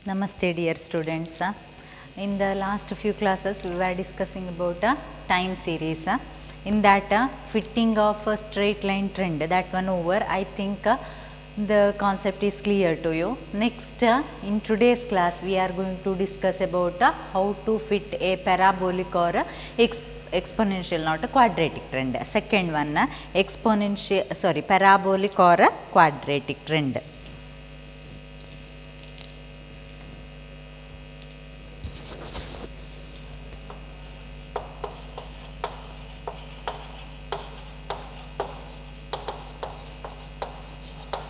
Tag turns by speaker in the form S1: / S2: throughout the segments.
S1: Namaste dear students. In the last few classes we were discussing about a time series. In that fitting of a straight line trend, that one over, I think the concept is clear to you. Next in today's class we are going to discuss about how to fit a parabolic or a exponential, not a quadratic trend. Second one parabolic or a quadratic trend.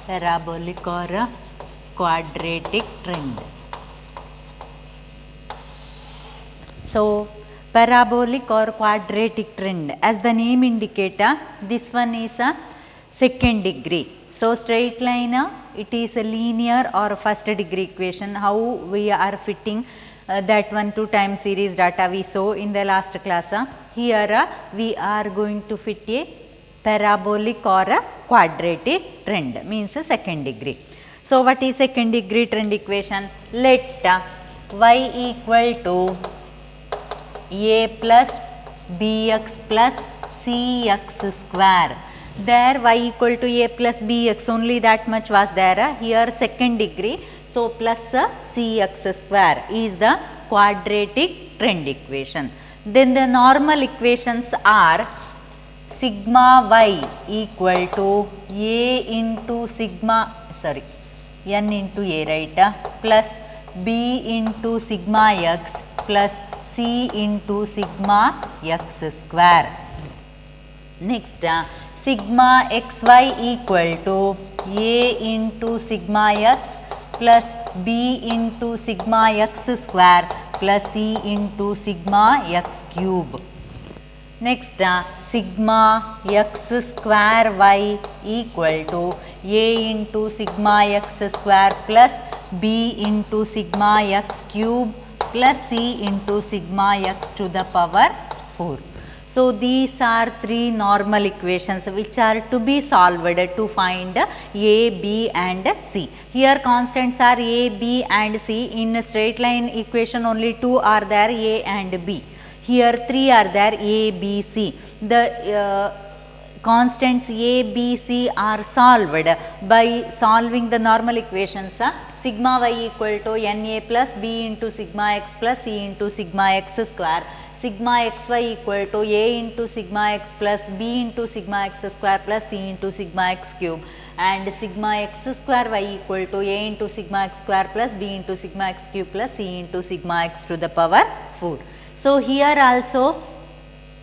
S1: Parabolic or a quadratic trend. So, parabolic or quadratic trend, as the name indicates, this one is a second degree. So, straight line it is a linear or first degree equation. How we are fitting that one to time series data we saw in the last class. Here we are going to fit a parabolic or a quadratic trend, means a second degree. So, what is second degree trend equation? Let y equal to a plus bx plus cx square. There y equal to a plus bx, only that much was there. Here second degree, so plus cx square is the quadratic trend equation. Then the normal equations are sigma y equal to a into sigma, n into a, right, plus b into sigma x plus c into sigma x square. Next, sigma xy equal to a into sigma x plus b into sigma x square plus c into sigma x cube. Next, sigma x square y equal to a into sigma x square plus b into sigma x cube plus c into sigma x to the power 4. So, these are three normal equations which are to be solved to find a, b and c. Here constants are a, b and c. In straight line equation only two are there, a and b. Here three are there, a, b, c. The constants a, b, c are solved by solving the normal equations. Sigma y equal to na plus b into sigma x plus c into sigma x square. Sigma xy equal to a into sigma x plus b into sigma x square plus c into sigma x cube, and sigma x square y equal to a into sigma x square plus b into sigma x cube plus c into sigma x to the power 4. So, here also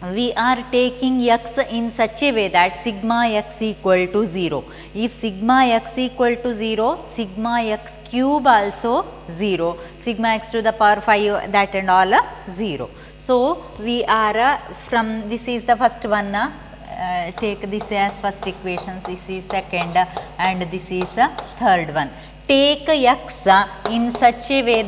S1: we are taking x in such a way that sigma x equal to 0. If sigma x equal to 0, sigma x cube also 0, sigma x to the power 5, that and all 0. So, we are from this is the first one, take this as first equation, this is second and this is third one. Take x in such a way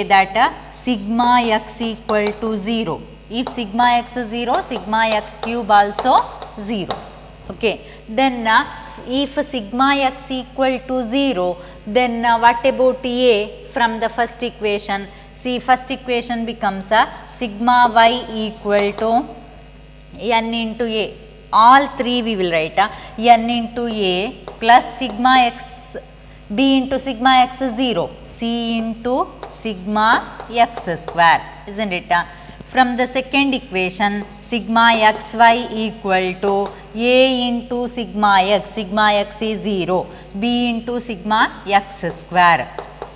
S1: that sigma x equal to 0. If sigma x is 0, sigma x cube also 0. Okay. Then if sigma x equal to 0, then what about a from the first equation? See, first equation becomes sigma y equal to n into a. All three we will write n into a plus sigma x b into sigma x is 0, c into sigma x square, isn't it? From the second equation, sigma xy equal to a into sigma x is 0, b into sigma x square,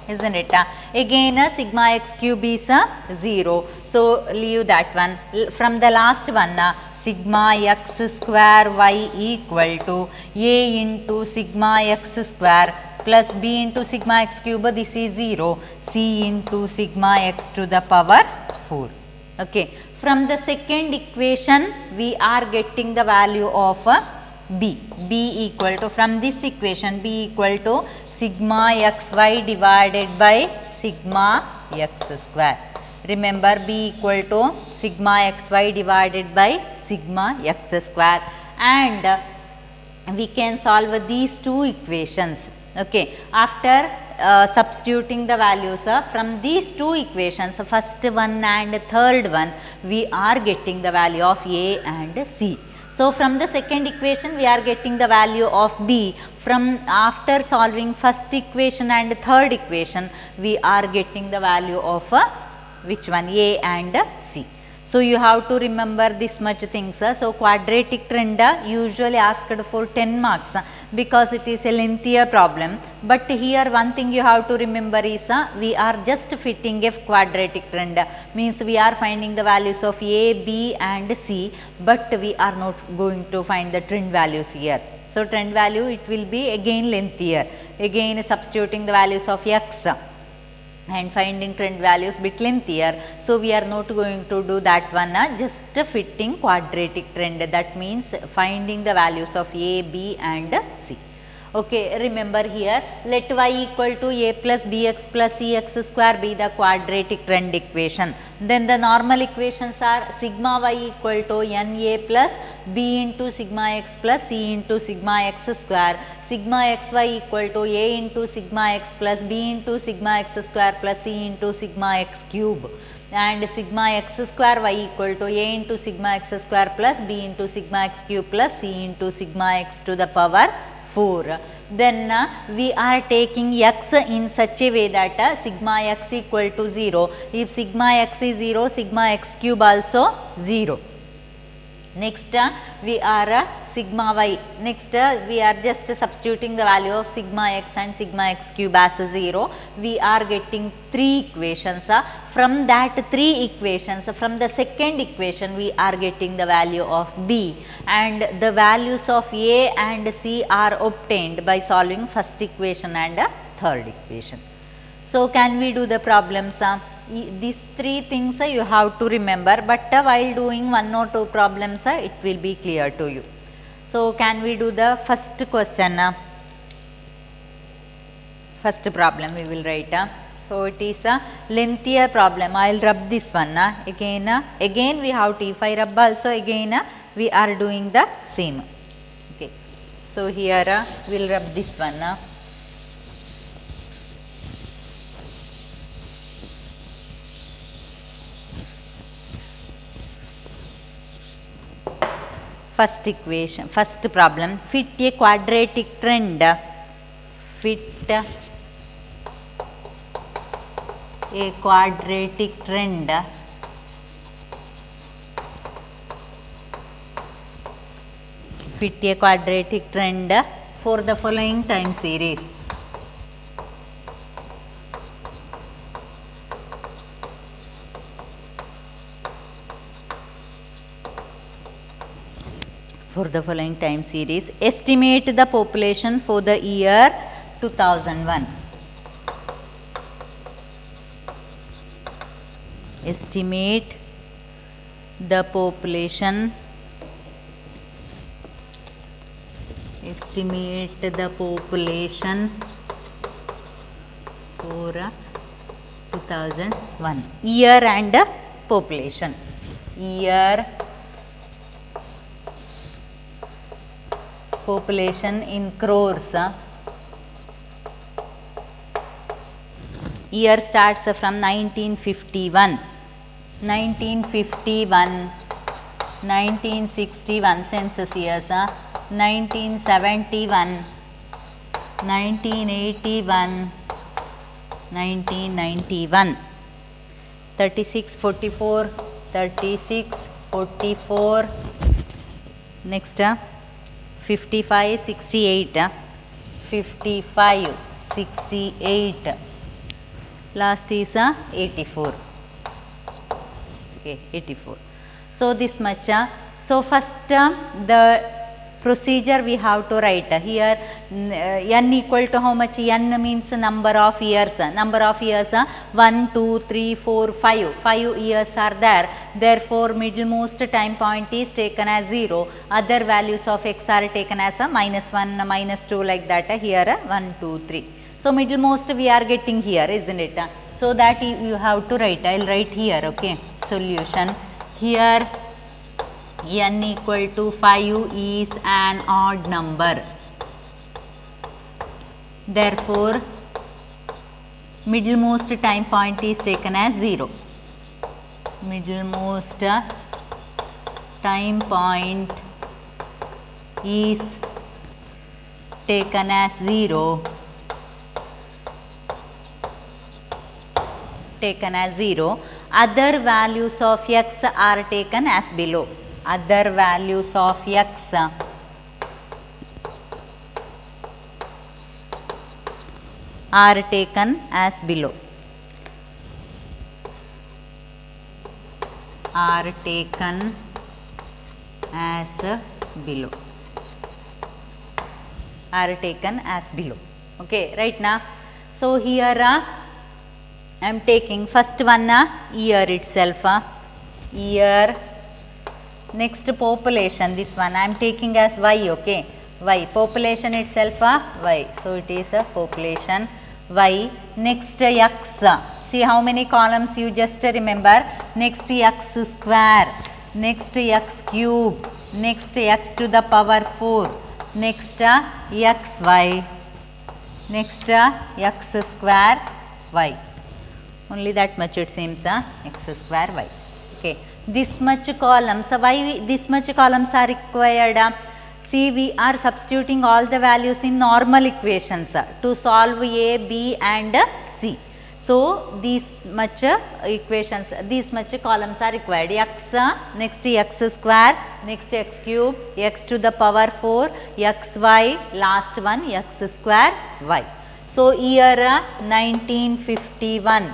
S1: isn't it? Again sigma x cube is 0, so leave that one. From the last one, sigma x square y equal to a into sigma x square plus b into sigma x cube, this is 0, c into sigma x to the power 4. Okay. From the second equation, we are getting the value of b equal to, from this equation, b equal to sigma xy divided by sigma x square. Remember, b equal to sigma xy divided by sigma x square, and we can solve these two equations. Okay, after substituting the values from these two equations, first one and third one, we are getting the value of A and C. So, from the second equation we are getting the value of B. From after solving first equation and third equation, we are getting the value of which one, A and C. So, you have to remember this much things. So, quadratic trend usually asked for 10 marks because it is a lengthier problem, but here one thing you have to remember is we are just fitting a quadratic trend, means we are finding the values of A, B and C, but we are not going to find the trend values here. So, trend value it will be again lengthier, again substituting the values of x and finding trend values bit lengthier. So, we are not going to do that one, just fitting quadratic trend, that means finding the values of A, B and C. Okay, remember here, let y equal to a plus bx plus cx square be the quadratic trend equation. Then the normal equations are sigma y equal to na plus b into sigma x plus c into sigma x square, sigma xy equal to a into sigma x plus b into sigma x square plus c into sigma x cube, and sigma x square y equal to a into sigma x square plus b into sigma x cube plus c into sigma x to the power 4. Then we are taking x in such a way that sigma x equal to 0. If sigma x is 0, sigma x cube also 0. Next we are sigma y, next we are just substituting the value of sigma x and sigma x cube as 0. We are getting 3 equations. From that 3 equations, from the second equation we are getting the value of B, and the values of A and C are obtained by solving first equation and third equation. So, can we do the problems? These 3 things you have to remember, but while doing 1 or 2 problems it will be clear to you. So, can we do the first question? First problem we will write. So, it is a lengthier problem. I will rub this one again we have to, if I rub also again we are doing the same. Okay. So, here we will rub this one. First equation, first problem, fit a quadratic trend, fit a quadratic trend for the following time series. For the following time series, estimate the population for the year 2001. Estimate the population. Estimate the population for 2001. Year and population. Year, population in crores. Year starts from 1951, 1961 census years, 1971, 1981, 1991, 36, 44, 36, 44, next 55, 68, 55, 68, last is 84, okay, 84. So, this much. So, first the procedure we have to write here, n equal to how much? N means number of years, 1, 2, 3, 4, 5, 5 years are there. Therefore, middlemost time point is taken as 0, other values of x are taken as -1, -2 like that, here 1, 2, 3. So, middlemost we are getting here, isn't it? So, that you have to write, I will write here, okay, solution. Here n equal to 5 is an odd number. Therefore, middlemost time point is taken as 0. Middlemost time point is taken as 0. Taken as 0. Other values of x are taken as below. Other values of x are taken as below. Are taken as below. Are taken as below. Okay, right now. So here I am taking first one year itself. Year. Next population, this one I am taking as y. Okay, y. Population itself y. So it is a population y. Next x. See how many columns you just remember. Next x square. Next x cube. Next x to the power 4. Next xy. Next x square y. Only that much it seems x square y. Okay. This much columns, why this much columns are required? See, we are substituting all the values in normal equations to solve a, b and c. So these much equations, these much columns are required. X, next x square, next x cube, x to the power 4, xy, last one x square y. So year 1951,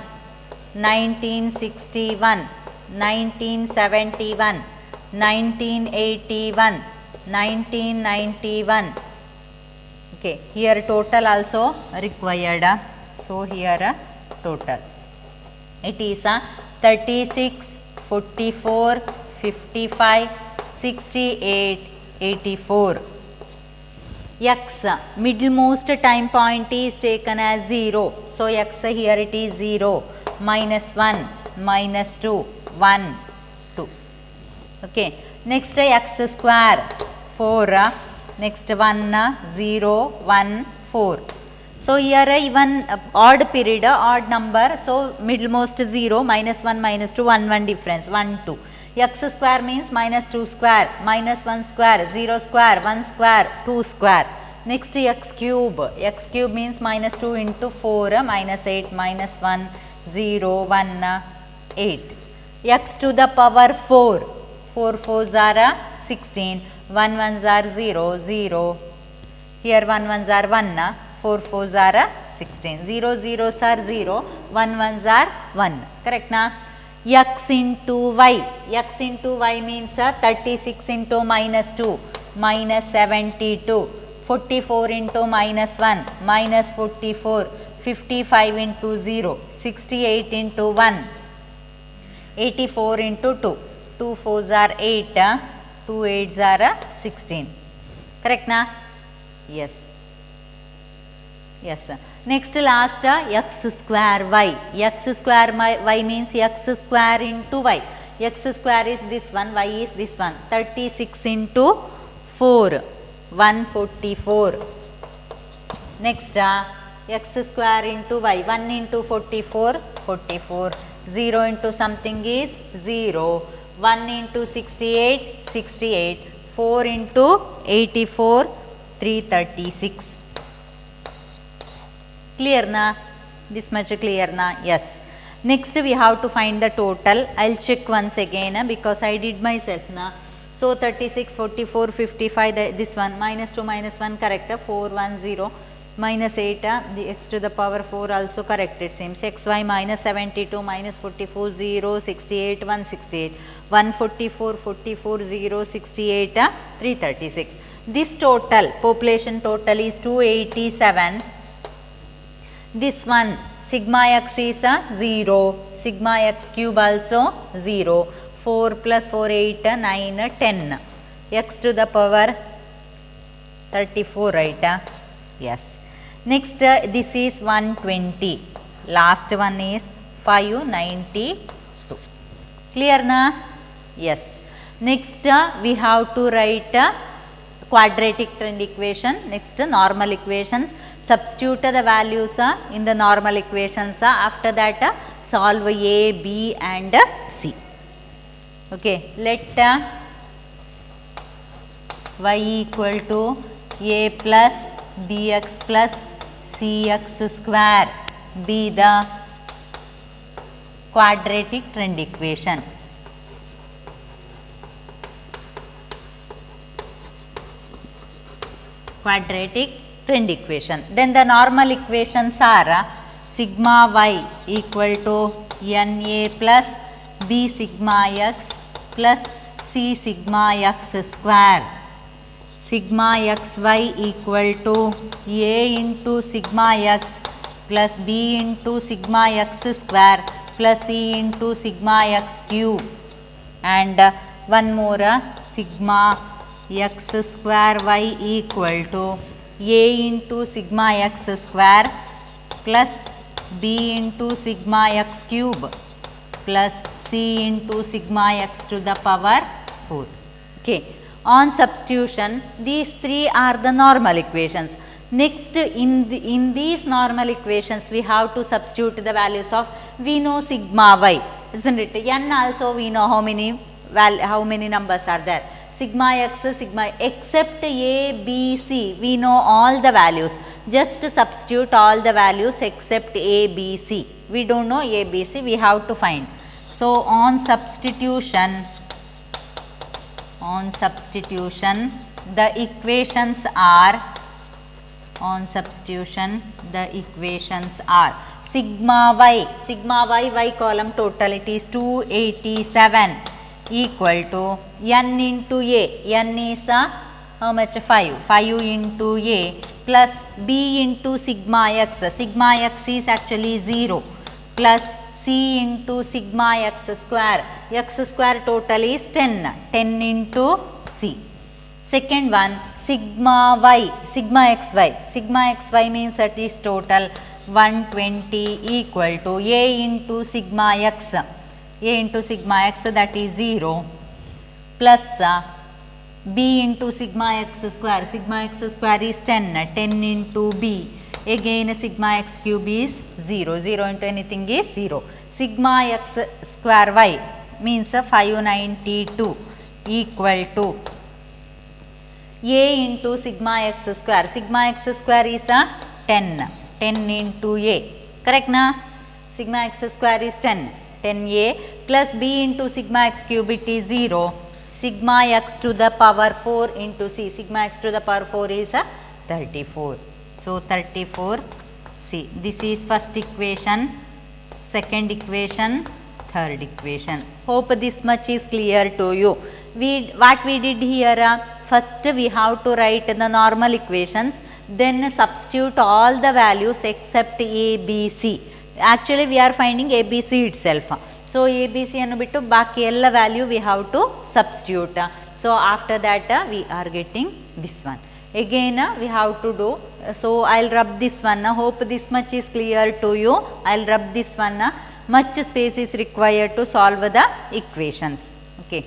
S1: 1961, 1971, 1981, 1991. Okay, here total also required. So here total. It is 36, 44, 55, 68, 84. X, middlemost time point is taken as 0. So x here it is 0, minus 1, minus 2, 1, 2. Okay. Next x square 4, next 1, 0, 1, 4. So here even odd period, odd number, so middlemost 0, minus 1, minus 2, 1, 1 difference, 1, 2. X square means minus 2 square, minus 1 square, 0 square, 1 square, 2 square. Next x cube means minus 2 into 4, minus 8, minus 1, 0, 1, 8. X to the power 4, 4 4s are 16, 1 1s are 0, 0. Here 1 1s are 1, 4 4s are 16, 0 0s are 0, 1 1s are 1. Correct na? X into y means 36 into minus 2, minus 72, 44 into minus 1, minus 44, 55 into 0, 68 into 1, 84 into 2, 2 4s are 8, 2 8s are 16. Correct na? Yes. Yes. Next last x square y. X square y means x square into y. X square is this one, y is this one. 36 into 4, 144. Next x square into y. 1 into 44, 44. 0 into something is 0. 1 into 68, 68. 4 into 84, 336. Clear na? This much clear na? Yes. Next we have to find the total. I will check once again because I did myself na. So 36, 44, 55, this one, minus 2, minus 1 correct, 4, 1, 0, minus 8, the x to the power 4 also correct it seems, xy minus 72, minus 44, 0, 68, 168, 144, 44, 0, 68, 336. This total, population total is 287. This one, sigma x is 0, sigma x cube also 0, 4 plus 4, 8, 9, 10, x to the power 34, right? Yes. Next, this is 120, last one is 592. Clear na? Yes. Next we have to write quadratic trend equation. Next normal equations, substitute the values in the normal equations. After that solve A, B and C. Okay, let y equal to a plus bx plus cx square be the quadratic trend equation. Quadratic trend equation. Then the normal equations are sigma y equal to na plus b sigma x plus c sigma x square. Sigma xy equal to a into sigma x plus b into sigma x square plus c into sigma x cube, and one more sigma x square y equal to a into sigma x square plus b into sigma x cube plus c into sigma x to the power 4. Okay. On substitution, these three are the normal equations. Next, in these normal equations, we have to substitute the values of, we know sigma y, isn't it? N also we know how many numbers are there. Sigma x, sigma, except a, b, c, we know all the values. Just substitute all the values except a, b, c. We don't know a, b, c, we have to find. So, on substitution, the equations are, sigma y column total, it is 287 equal to n into a, n is how much, 5 into a plus b into sigma x is actually 0 plus c into sigma x square total is 10 into c. Second one, sigma xy means that is total 120 equal to a into sigma x that is 0 plus b into sigma x square is 10 into b, again sigma x cube is 0 into anything is 0. Sigma x square y means 592 equal to a into sigma x square is 10 into a, correct na? Sigma x square is 10a plus b into sigma x cube, it is 0, sigma x to the power 4 into c, sigma x to the power 4 is 34. So, 34 c, this is first equation, second equation, third equation. Hope this much is clear to you. What we did here, first we have to write the normal equations, then substitute all the values except a, b, c. Actually we are finding a, b, c itself. So, a, b, c annu bittu baki ella value we have to substitute. So, after that we are getting this one. Again we have to do, so I will rub this one. Hope this much is clear to you. I will rub this one. Much space is required to solve the equations. Okay.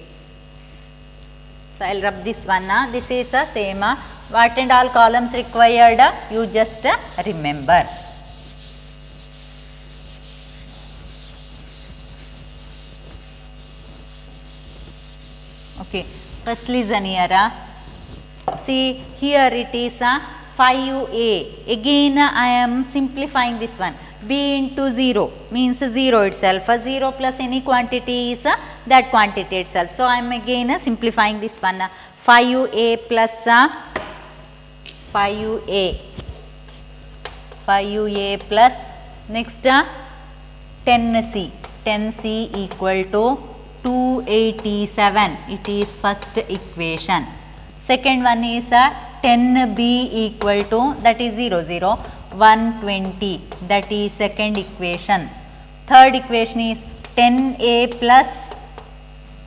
S1: So, I will rub this one. This is the same. What and all columns required, you just remember. Okay. First listen here. See, here it is 5a. Again I am simplifying this one. B into 0 means 0 itself. 0 plus any quantity is that quantity itself. So, I am again simplifying this one. 5a plus 5a plus next 10c equal to 287. It is first equation. Second one is 10b equal to, that is 120, that is second equation. Third equation is 10a plus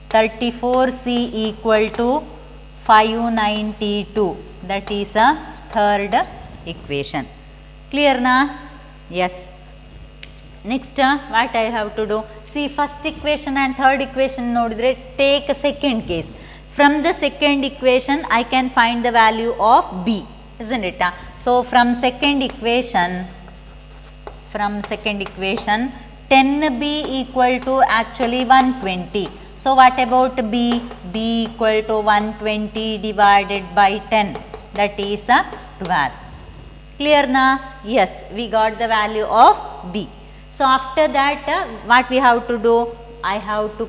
S1: 34c equal to 592, that is a third equation. Clear na? Yes. Next what I have to do, See, first equation and third equation nodidre take a second case. From the second equation I can find the value of b, isn't it? So from second equation 10b equal to actually 120. So what about b? b equal to 120 divided by 10, that is 12. Clear na? Yes, we got the value of b. So after that what we have to do? I have to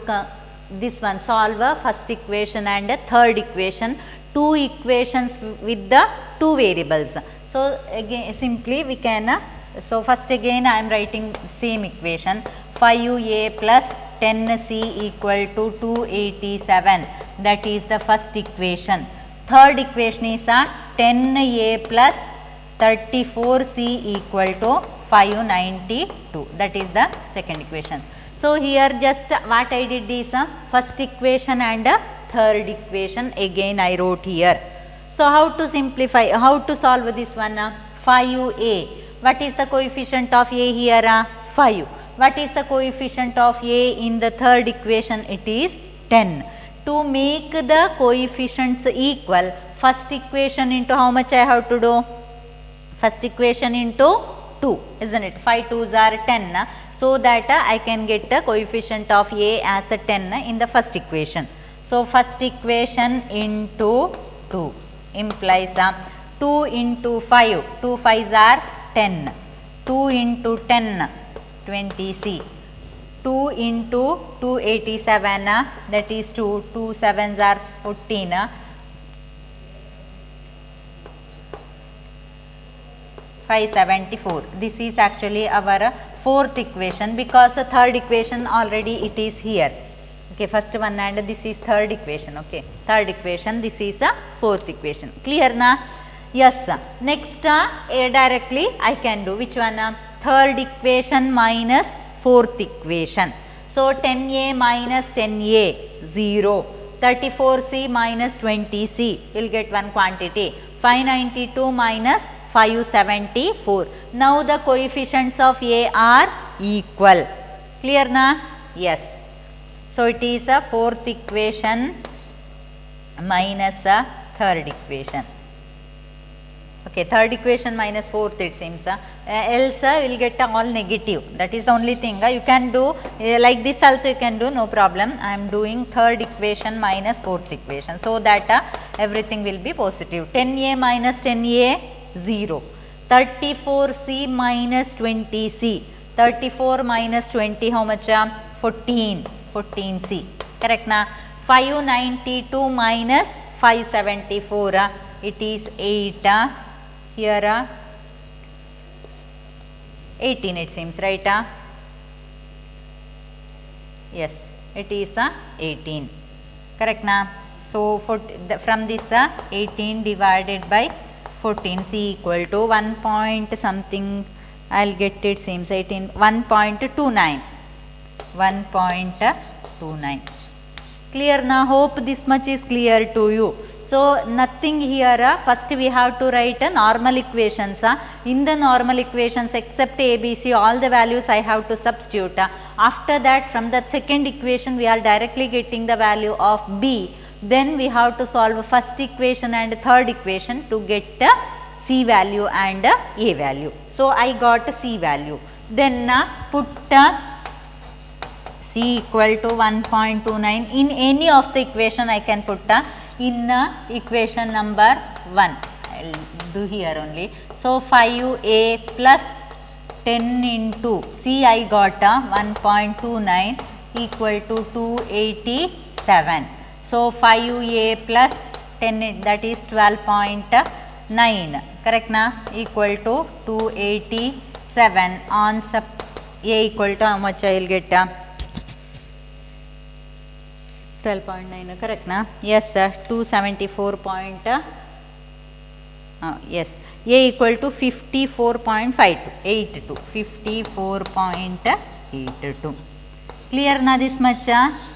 S1: this one solve a first equation and a third equation, two equations with the two variables. So again simply we can so first again I am writing same equation, 5a plus 10c equal to 287, that is the first equation. Third equation is 10a plus 34c equal to 592, that is the second equation. So here just what I did is first equation and third equation again I wrote here. So how to simplify, how to solve this one? 5a, what is the coefficient of a here? 5. What is the coefficient of a in the third equation? It is 10. To make the coefficients equal, first equation into how much I have to do? First equation into 2, isn't it? 5 2s are 10, so that I can get the coefficient of a as a 10 in the first equation. So first equation into 2 implies 2 into 5, 2 5s are 10, 2 into 10 20c, 2 into 287 that is 2, 2 7s are 14, 574. This is actually our fourth equation, because third equation already it is here. Okay, first one and this is third equation. Okay, third equation, this is a fourth equation. Clear na? Yes. Next directly I can do which one? Third equation minus fourth equation. So 10a minus 10a 0, 34c minus 20c, you will get one quantity, 592 minus 574. Now the coefficients of a are equal. Clear na? Yes. So it is a fourth equation minus a third equation. Okay, third equation minus fourth it seems. Else will get all negative. That is the only thing. You can do like this also you can do, no problem. I am doing third equation minus fourth equation, so that everything will be positive. 10a minus 10a 0, 34c minus 20c, 34 minus 20 how much? 14, 14c, correct na? 592 minus 574, it is 8, here 18 it seems, right? Yes, it is 18, correct na? So from this 18 divided by 14, c equal to 1 point something, I will get it seems 18, 1.29, 1.29. Clear na? Hope this much is clear to you. So nothing here, first we have to write normal equations. In the normal equations except ABC, all the values I have to substitute. After that from the second equation we are directly getting the value of b. Then we have to solve first equation and third equation to get c value and a value. So I got c value. Then put c equal to 1.29 in any of the equation I can put in equation number 1. I will do here only. So 5a plus 10 into c I got 1.29 equal to 287. So 5a plus 10, that is 12.9, correct na? Equal to 287 on sub a equal to how much I will get? 12.9, correct na? Yes sir, 274. Yes, a equal to 54.82, 54.82. Clear na this much?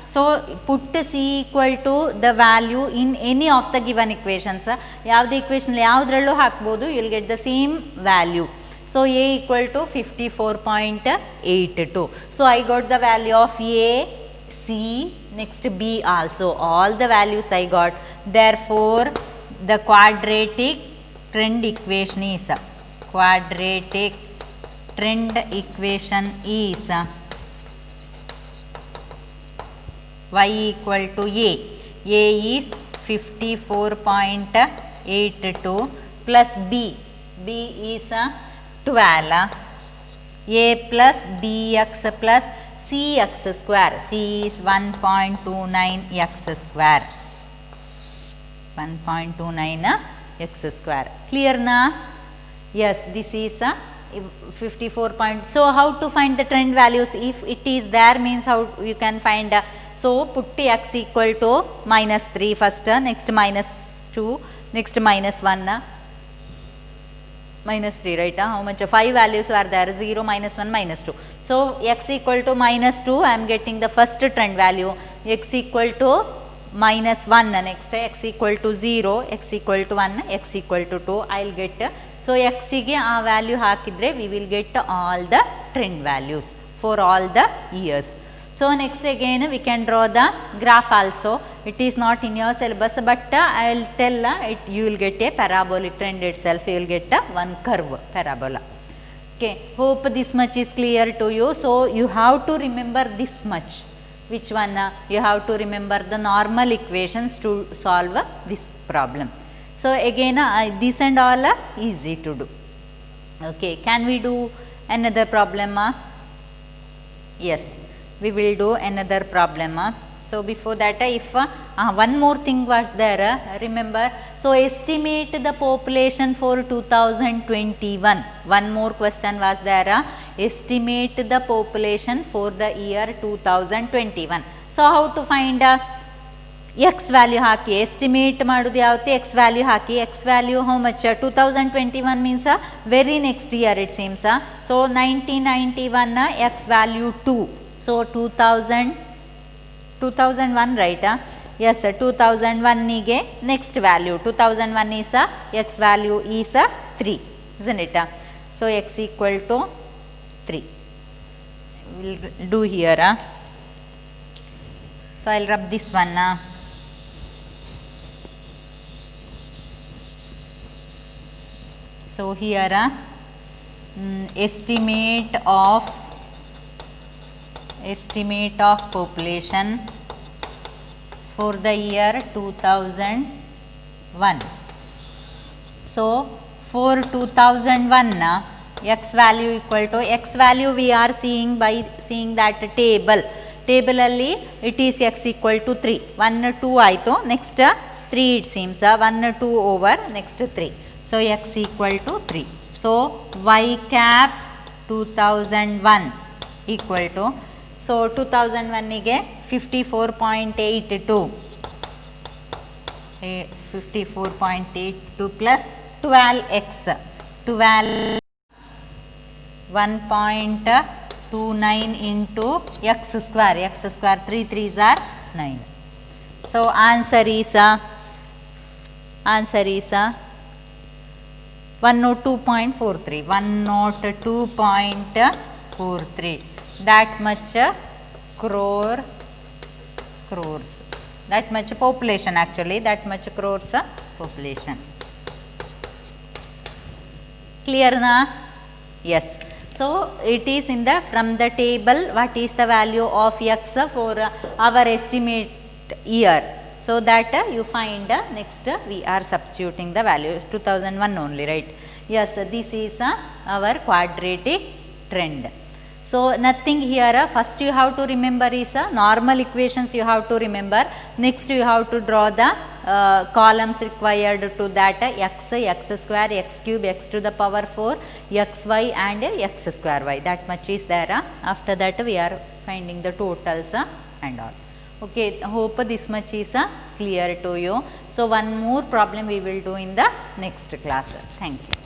S1: So put c equal to the value in any of the given equations. Yavde equation yavrallo hakbodu, you will get the same value. So So A equal to 54.82. So I got the value of A, C, next B also, all the values I got. Therefore, the quadratic trend equation is y equal to A. A is 54.82 plus B. B is 12. A plus Bx plus Cx square. C is 1.29 x square. 1.29 x square. Clear na? Yes, this is 54 point. So how to find the trend values? If it is there, means how you can find. So put x equal to minus 3 first, next minus 2, next minus 1, minus 3, right? How much? 5 values are there, 0, minus 1, minus 2. So x equal to minus 2, I am getting the first trend value. X equal to minus 1, next x equal to 0, x equal to 1, x equal to 2, I will get. So x ಗೆ ಆ value ಹಾಕಿದ್ರೆ we will get all the trend values for all the years. So next again we can draw the graph also. It is not in your syllabus, but I will tell you will get a parabolic trend itself. You will get one curve parabola. Okay, hope this much is clear to you. So you have to remember this much. Which one? You have to remember the normal equations to solve this problem. So again this and all are easy to do. Okay, can we do another problem? Yes, we will do another problem. So before that, if one more thing was there, remember, so estimate the population for 2021. One more question was there, estimate the population for the year 2021. So how to find x value haki, estimate ಮಾಡುವುದು ಯಾವತ್ತೆ, x value haki, x value how much, 2021 means very next year it seems. So 1991 x value 2, so 2001 right? Yes, 2001 ಗೆ next value, 2001 is x value is 3, isn't it? So x equal to 3. We'll do here. So I'll rub this one. So here estimate of population for the year 2001. So for 2001 x value equal to, x value we are seeing by seeing that table alli it is x equal to 3, 1 2 ಆಯಿತು, next 3 it seems, 1 2 over next 3. So x equal to 3. So y cap 2001 equal to, so 2001 ಗೆ 54.82 plus 12x, 1.29 into x square, 3 3s are 9. So answer is 102.43, 102.43, that much crores, that much population, actually that much crores population. Clear na? Yes. So it is in the, from the table, what is the value of x for our estimate year. So that you find next we are substituting the value 2001 only, right? Yes, this is our quadratic trend. So nothing here, first you have to remember is normal equations you have to remember. Next you have to draw the columns required to that, x square, x cube, x to the power 4, xy and x square y, that much is there. After that we are finding the totals and all. Okay, hope this much is clear to you. So one more problem we will do in the next class. Thank you.